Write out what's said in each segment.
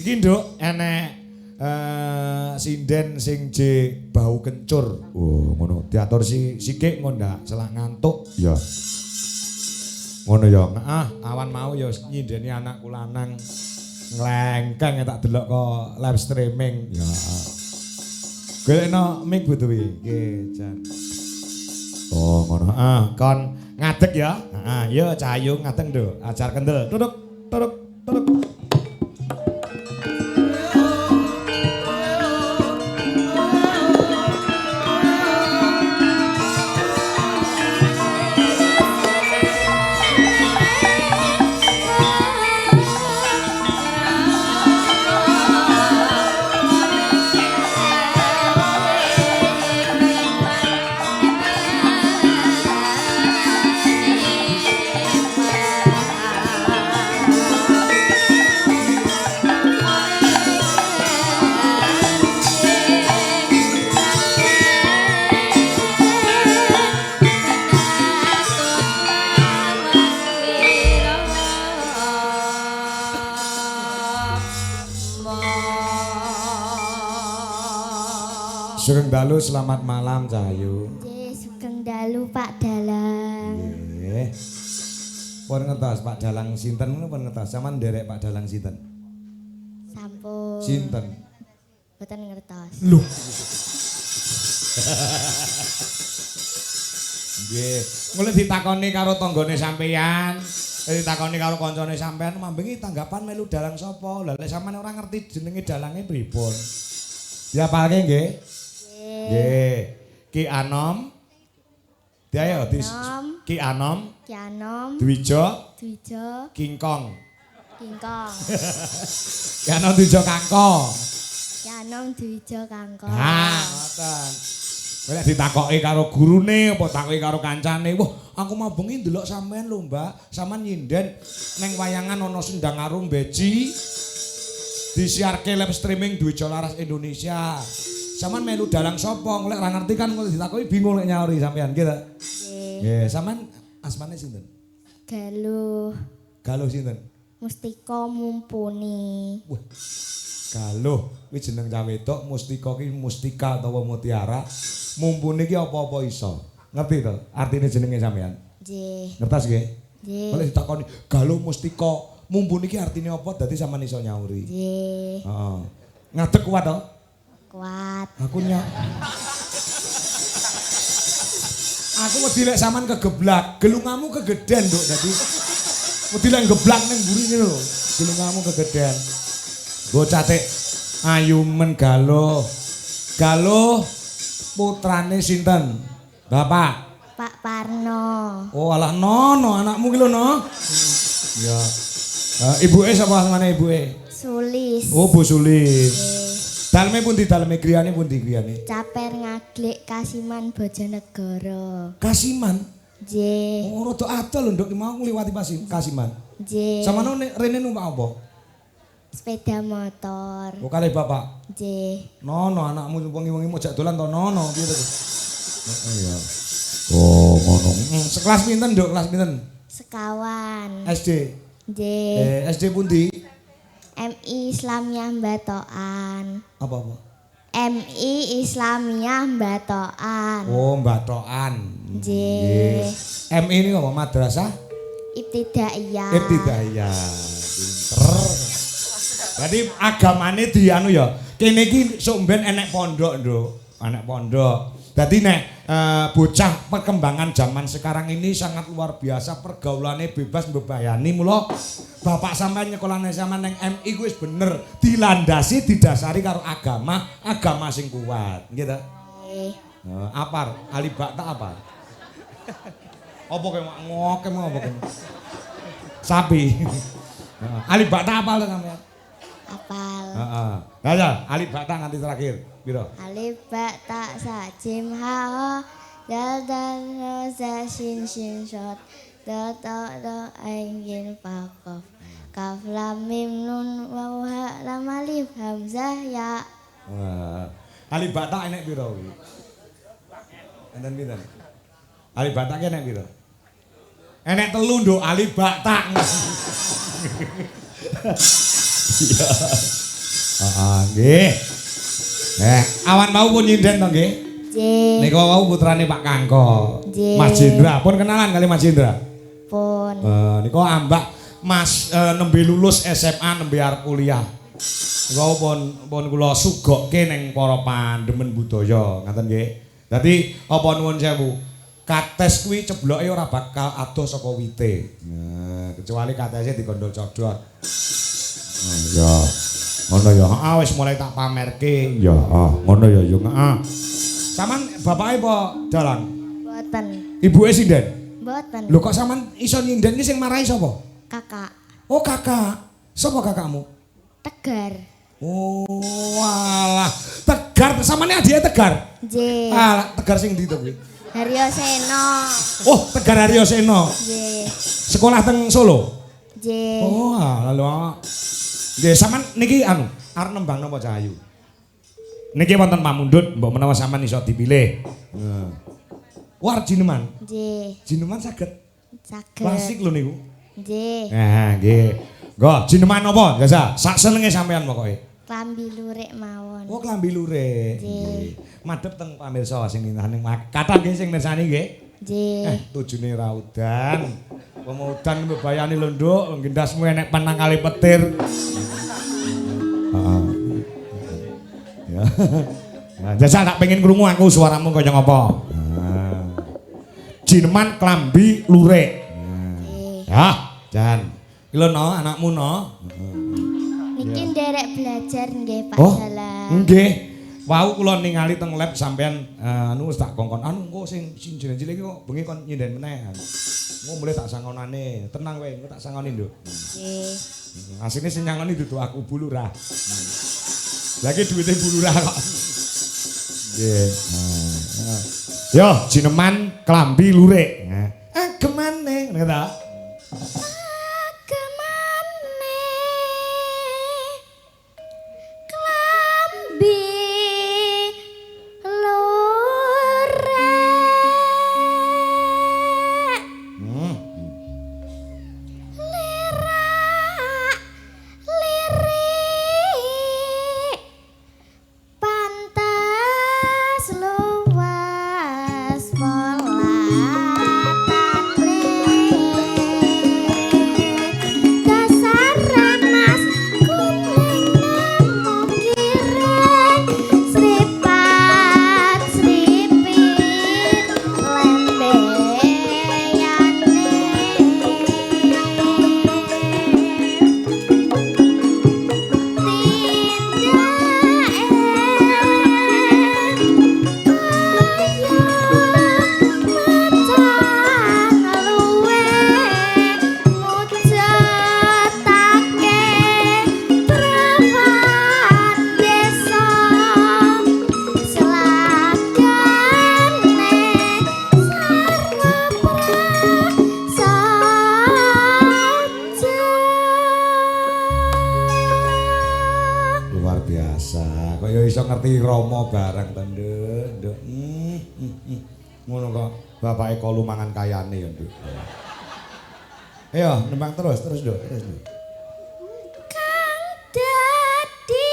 Iki nduk enek sinden sing J bau kencur. Oh, ngono. Diatur sikik ngono ndak selak ngantuk. Ya. Ngono ya. Awan mau ya nyindeni anakku lanang nglengkeng tak delok kok live streaming. Ya. Golekno mic butuh iki. Nggih, Jan. Oh, ngono. Kon ngadeg ya. Ya Cahayu ngadeg nduk. Ajar kendel. Tuduk, tuduk, tuduk. Sugeng dalu selamat malam Cahayu. Nggih, sugeng dalu Pak Dalang. Nggih. Pun ngertos Pak Dalang sinten ngono pun ngertos. Saman nderek Pak Dalang sinten? Sampun. Sinten? Boten ngertos. Loh. Nggih, mulai ditakoni karo tanggane sampeyan, ditakoni karo kancane sampeyan, mambengi tanggapan melu dalang sapa? Lah lek sampean ora ngerti jenenge dalange pripun? Ya palke nggih. Nggih. Ki Anom. Diayo Ki Anom. Ki Anom. Dwija. Dwija. Kingkong. Kingkong. Ki Anom Dwija Kangkong. Ki Anom Dwija Kangkong. Ngoten. Nek ditakoki karo gurune apa takoki karo kancane, wah aku mau bengi ndelok sampean lho Mbak, sampean nyinden neng wayangan ana Sendang Arum Beji. Disiarke live streaming Dwija Laras Indonesia. Sampean melu dalang sapa? Lek ora ngerti kan kok ditakoki bingung lek nyauri sampean nggih ta? Nggih. Nggih, sampean asmane sinten? Galuh. Galuh sinten? Mustika Mumpuni. Wah. Galuh kuwi jeneng cah wedok, Mustika ki mustika utawa mutiara. Mumpuni ki apa-apa iso. Ngerti to? Artine jenenge sampean? Nggih. Ngertos nggih? Nggih. Oleh ditakoni Galuh Mustika Mumpuni ki artine apa? Dadi sampean iso nyauri. Nggih. Heeh. Ngadeg kuat to? Kuat. Aku wedi lek sampean kegeblak, gelungamu kegeden, Nduk. Dadi wedi lek geblak ning mburi ngene lho. Gelungamu kegeden. Bocah tek ayu men Galuh. Galuh putrane sinten? Bapak. Pak Parno. Oh, alah Nono, anakmu ki lho, No. Ya. Ibuke sapa asmane ibuke? Sulis. Oh, Bu Sulis. Nggih. Daleme pundi daleme griyane pundi griyane? Caper Ngaglik Kasiman Bojonegoro. Kasiman. Nggih. Oh, rada adol lho, Nduk, mau ngliwati Kasiman. Nggih. Sampeyan rene numpak apa? Sepeda motor. Oh, kalih bapak. Nggih. Nono, anakmu wengi-wengi mojak dolan to Nono, piye to? Heeh ya. Oh, ngono. Sekelas pinten, Nduk? Kelas pinten? Sekawan. SD. Nggih. SD pundi? MI Islamiyah Batokan. Apa-apa? MI Islamiyah Batokan. Oh, Batokan. Nggih. MI ini apa? Madrasah? Ibtidaiyah. Ibtidaiyah. Pinter. Berarti agamane dianu ya. Kene iki sok mben enek pondok, Nduk. Enek pondok. Dadi nek bocah perkembangan zaman sekarang ini sangat luar biasa, pergaulannya bebas mbebayani. Mula bapak sampean nyekolahne sampean nang MI kuwi wis bener, dilandasi didasari karo agama sing kuat, nggih ta? Nggih. Apar, alibak tak apar. Apa kowe ngoke mau apa kowe? Sapi. Alibak tak apal sampean? Apal. Heeh. Lah ya, alibak tak nganti terakhir. Piro? Alif ba ta sa jim ha ho dal dal ro za shin shin shot do to do ain yin fa qaf kaf lam mim nun waw ha lam alif hamzah ya. Wah. Ali Batak enek piro kuwi? Enten pinten? Ali Batak enek piro? Enek telu nduk Ali Batak. Iya. Heeh, nggih. Awan mau pun nyinden to nggih? Nggih. Nika wau putrane Pak Kangko. Nggih. Mas Jendra, pun kenalan kali Mas Jendra. Pun. Nika ambak Mas nembe lulus SMA nembe arep kuliah. Nika pun kula sugokke ning para pandemen budaya, ngaten nggih. Dadi apa nuwun sewu, kates kuwi cebloke ora bakal adoh saka wite. Nah, kecuali katese digondol codot. Ya. Ngono ya. Wis mulai tak pamerke. Ya, ngono ya yo. Saman bapake apa dalang? Mboten. Ibuke sinden? Mboten. Lho kok sampean iso nyinden ki sing marahi sapa? Kakak. Oh, kakak. Sapa kakakmu? Tegar. Oh, walah. Tegar, samane adike Tegar. Nggih. Tegar sing ndi to kuwi? Haryo Seno. Oh, Tegar Haryo Seno. Nggih. Sekolah teng Solo. Nggih. Oh, lalu. Nggih, sampean niki arep nembang napa Cahayu? Niki wonten pamundhut, mbok menawa sampean iso dipilih. War jineman. Nggih. Jineman saged. Saged. Klasik lho niku. Nggih. Nah, nggih. Nggo, jineman apa? Jasa, sak senenge sampean pokoke. Klambi lurik mawon. Oh, klambi lurik. Nggih. Madhep teng pamirsa sing nindahane kathah nggih sing mirsani nggih. Nggih. Tujune ra udan. Pemudan mbebayani lho, Nduk, gendasmu enek panang kali petir. Heeh. Ya. Nah, jasa tak pengen krungu aku suaramu kaya ngapa. Jineman klambi lurik. Nggih. Ya, Jan. Iki lho no, anakmu no. Niki nderek belajar nggih Pak Oh, Dalang. nggih. Wau kula ningali teng lab sampean wis tak kongkon engko sing cilik iki kok bengi kon nyinden meneh. Engko mulai tak sangonane. Tenang kowe, engko tak sangoni, Nduk. Nggih. Asine sing nyangoni dudu aku bulurah. Lagi duwite bulurah kok. Nggih. Yo, jineman klambi lurik. Gemane, ngono ta? Romo barang to, Nduk. Ngono kok bapake kolu mangan kayane ya, Nduk. Ayo, nembang terus, Nduk, terus, Nduk. Kang dadi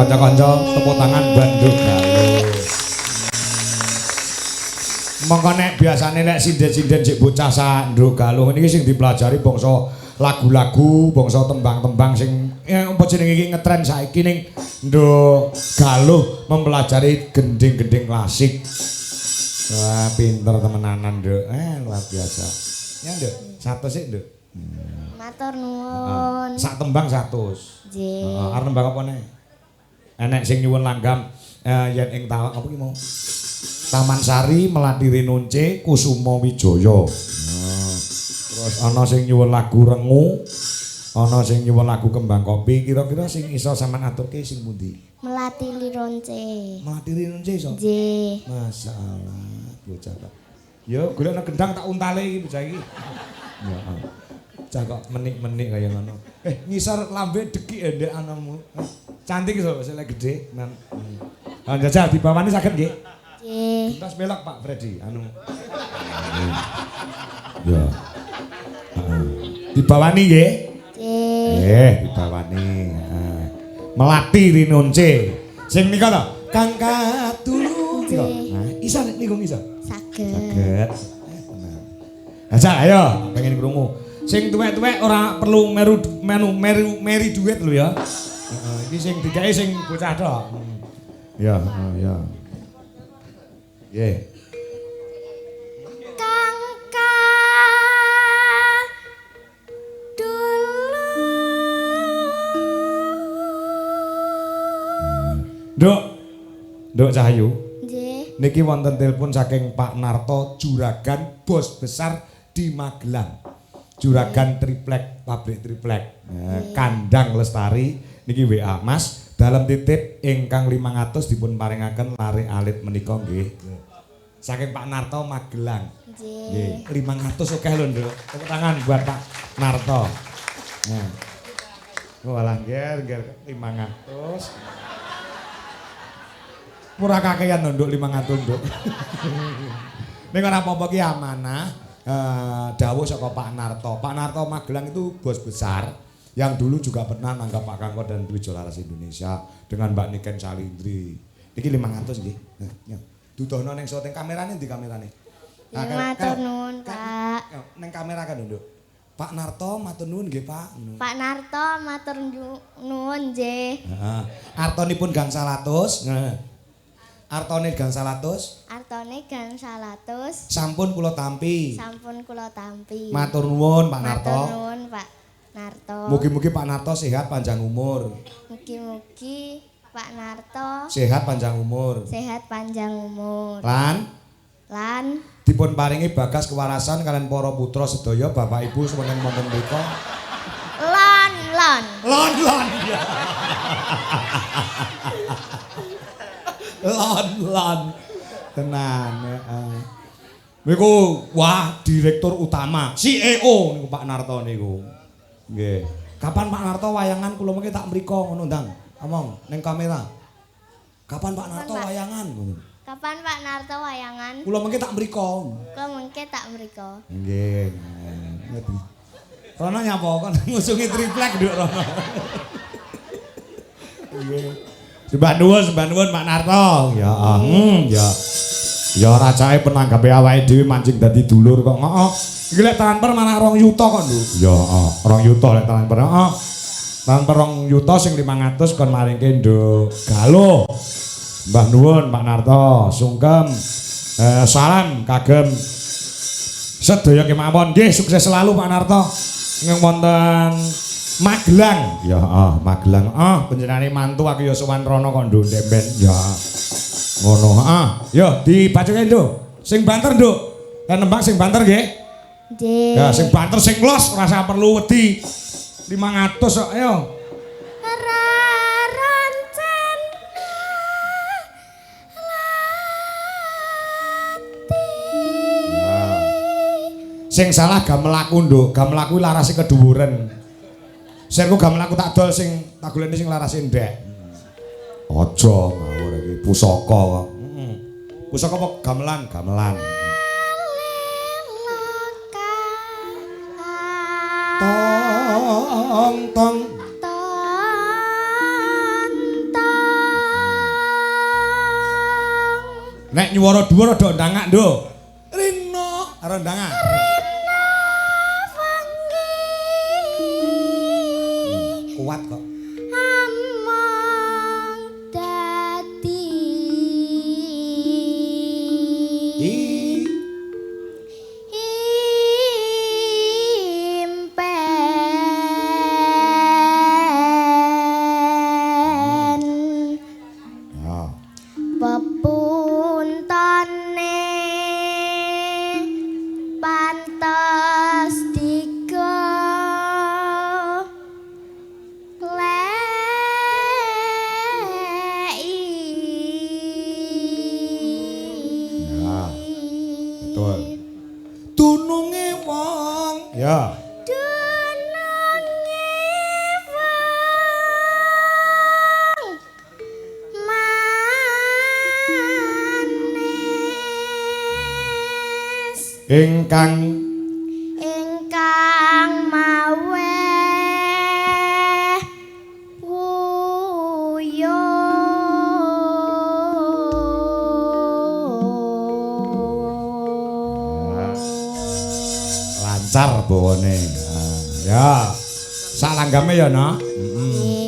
Kanca-kanca tepuk tangan Bandung Galuh. Mongko nek biasane nek sinden-sinden sik bocah sak Nduk Galuh niki sing dipelajari bangsa lagu-lagu, bangsa tembang-tembang sing apa jenenge iki ngetren saiki ning Nduk Galuh mempelajari gending-gending klasik. Wah, pinter temenanan, Nduk. Luar biasa. Ya, Nduk. 100 sik, Nduk. Matur nuwun. Sak tembang 100. Nggih. Arep tembang apa nih? Enek sing nyuwun langgam yen ing apa ki mau? Taman Sari Melati Rinunce Kusuma Wijaya. Terus ana sing nyuwun lagu Rengu, ana sing nyuwun lagu Kembang Kopi. Kira-kira sing iso sampean aturke sing pundi? Melati Lironce. Melati Rinunce iso? Nggih. Masyaallah, bocah kok. Yo, golekno gendang tak untale iki bocah iki. Ya. Cah kok menik-menik kaya ngono. Ngisor lambe dekik ndek anamu. Cantik iso sing gede. Ah jajal dibawani saged nggih? Nggih. Tuntas belok Pak Freddy anu. Ya. Dibawani nggih? Nggih. Dibawani. Melati Rinunce. Sing nika to, Kang Katulu. Nah, iso niku iso. Saged. Saged. Ajak ayo, pengen krungu. Sing tuwek-tuwek ora perlu meri duit lho ya. Iki sing digawe sing bocah tok. Ya, ya. Nggih. Nduk Cahyu. Nggih. Niki wonten telepon saking Pak Narto Juragan bos besar di Magelang. Juragan triplek, pabrik triplek. Kandang Lestari niki WA Mas, dalam titip ingkang 500 dipun paringaken lare alit menika nggih. Saking Pak Narto Magelang. Nggih. 500 akeh lho, Nduk. Tepuk tangan buat Pak Narto. Nah. Walah ger 500. Murah kakean Nduk 500 Nduk. Ning ora apa-apa ki amanah. Dawuh saka Pak Narto. Pak Narto Magelang itu bos besar yang dulu juga pernah nanggap Pak Kangkot dan Dwi Jolaras Indonesia dengan Mbak Niken Salindri. Niki 500 nggih. Nah, dudono ning syuting kamerane ndi kamerane? Matur nuwun, Pak. Ning kamera kan Nduk. Pak Narto matur nuwun nggih, Pak. Pak Narto matur nuwun nggih. Heeh. Artonipun gangsal atus. Artone gangsal atus. Artone gangsal atus. Sampun kula tampi. Sampun kula tampi. Matur nuwun Pak Narto. Matur nuwun Pak Narto. Mugi-mugi Pak Narto sehat panjang umur. Mugi-mugi Pak Narto Sehat panjang umur. sehat panjang umur. Lan dipun paringi bagas kewarasan kalian para putra sedaya Bapak Ibu semeneng wonten mriku. Lon. Lon. Lon. Tenan. Niku wah direktur utama, CEO niku Pak Narto niku. Nggih. Kapan Pak Narto wayangan kula mengki tak mriko ngono ndang. Omong ning kamera. Kapan Pak Narto wayangan ngono. Kapan Pak Narto wayangan? Kula mengki tak mriko. Kok mengke tak mriko. Nggih. Ngerti. Rono nyapa kon ngusungi triplek nduk Rono. Nggih. Sembah nuwun Pak Narto. Ya, ya. Ya racae penanggape awake dhewe mancing dadi dulur kok. Heeh. Iki lek transfer malah 2 yuta kok, Nduk. Ya, 2 yuta lek transfer. Heeh. Transfer 2 yuta sing 500 kon maringke Nduk Galuh. Mbah nuwun Pak Narto, sungkem. Salam kagem sedaya kemawon. Nggih, sukses selalu Pak Narto. Ing wonten Magelang. Ya, Magelang. Panjenengane mantu aku ya sowan rono kok Nduk Demben. Ya. Ngono, Yo dibacake Nduk. Sing banter Nduk. Kan nembang sing banter nggih. Nggih. Ya sing banter sing los ora usah perlu wedi. 500 kok ayo. Sing salah gamelaku Nduk. Gamelaku larase kedhuwuren. Serku gamelaku tak dol sing tak golekne sing larase ndek. Aja ngawur iki pusaka kok. Pusaka apa gamelan? Gamelan. Tong. Nek nyuwara dhuwur rada ndangak, Nduk. Rino, karo ndangak. Kuat kok. ingkang mawe wuyo lancar bawane. Ya. Sak langgame ya, no?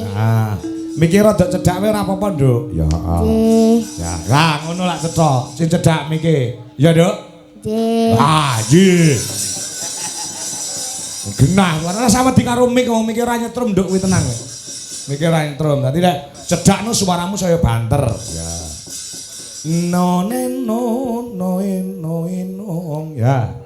Nah, mikir rada cedhak wae ora apa-apa, Nduk. Ya, heeh. Ya, lah ngono lak cetha. Sing cedhak mikir. Ya, Nduk. Nggih. Ah, nggih. Genah, ora sama di karo mik wong mikir ora nyetrum, Nduk, kuwi tenang kowe. Mikir ora nyetrum. Dadi nek cedhakno suaramu saya banter. Ya. No ne no no no no. Ya.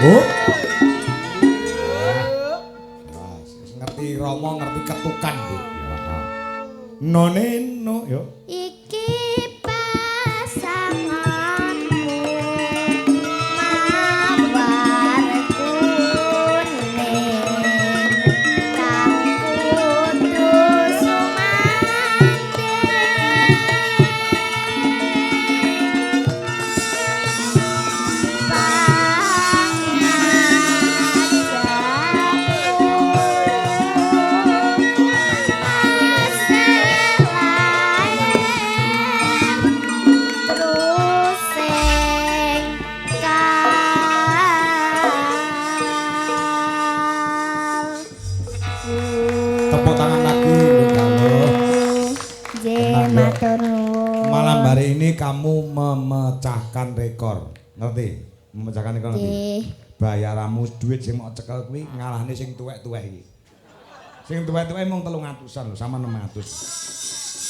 Oh. Ngerti Rama, ngerti ketukan, Bu. Ya. None no yo. Iki pasanganmu mawar kuning kang kudu Tepuk tangan lagi untuk kamu. Matur nuwun. Malam hari ini kamu memecahkan rekor. Ngerti? Memecahkan rekor ngerti? Bayaramu duit sing mau cekel kuwi ngalahne sing tuwek-tuwek iki. Sing tuwek-tuwek mung 300-an lho sama 600.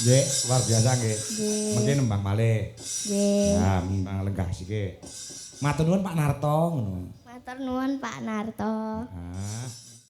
Nggih, luar biasa nggih. Mengki nembang malih. Nggih. Ya, nembang lenggah sike. Matur nuwun Pak Narto ngono. Matur nuwun Pak Narto. Ah.